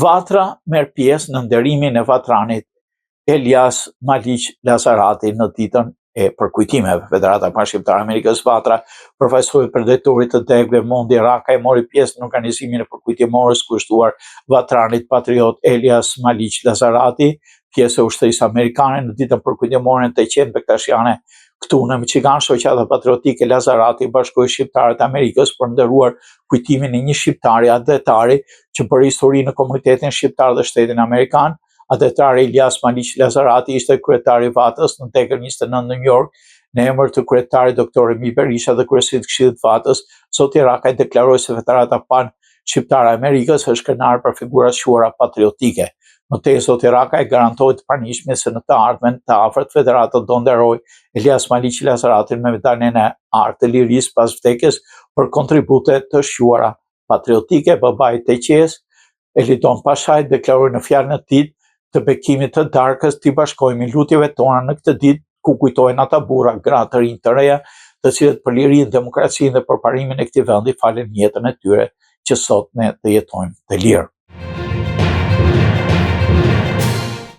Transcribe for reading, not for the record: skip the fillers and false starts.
Vatra merr pjesë në nderimin e vatranit Elias Maliq Lazarati në ditën e përkujtimeve. Federata e Shqiptare e Amerikës Vatra përfaqësoi përdetorit të degëve Mondi Rakaj mori pjesë në organizimin e përkujtimores kushtuar vatranit patriot Elias Maliq Lazarati, pjesë e ushtrisë amerikane në ditën përkujtimore në 800 Bektashiane. Këtu në Michigan, shoqata patriotike Lazarati bashkoi shqiptarët e Amerikës për ndëruar kujtimin e një shqiptari adhetari që bëri histori në komunitetin shqiptar dhe shtetin amerikan. Adhetari Elias Maliq Lazarati ishte kryetari i Vatës në dekën 29 në New York, në emër të kryetarit Dr. Emi Berisha dhe kryesit të Këshillit të Vatës, zoti Rakaj deklaroi se Federata Pan-Shqiptare e Amerikës është krenar për figurat shuara patriotike. Në te zoti Rakaj garantoi të pranishme se në të ardhmen të afërt Federata do nderoj Elias Maliq Lazaratin me medaljen e artë të lirisë pas vdekjes për kontribute të shuara patriotike. Babai të qes, Elidon Pashaj, deklaroi në fjalën e tij të bekimit të darkës t'i bashkojmë lutjeve tona në këtë ditë ku kujtojnë ata burra, gra të rinj të reja, të cilët për lirinë, demokracinë dhe përparimin e këtij vendi falen jetën e tyre që sot ne të jetojmë të lirë.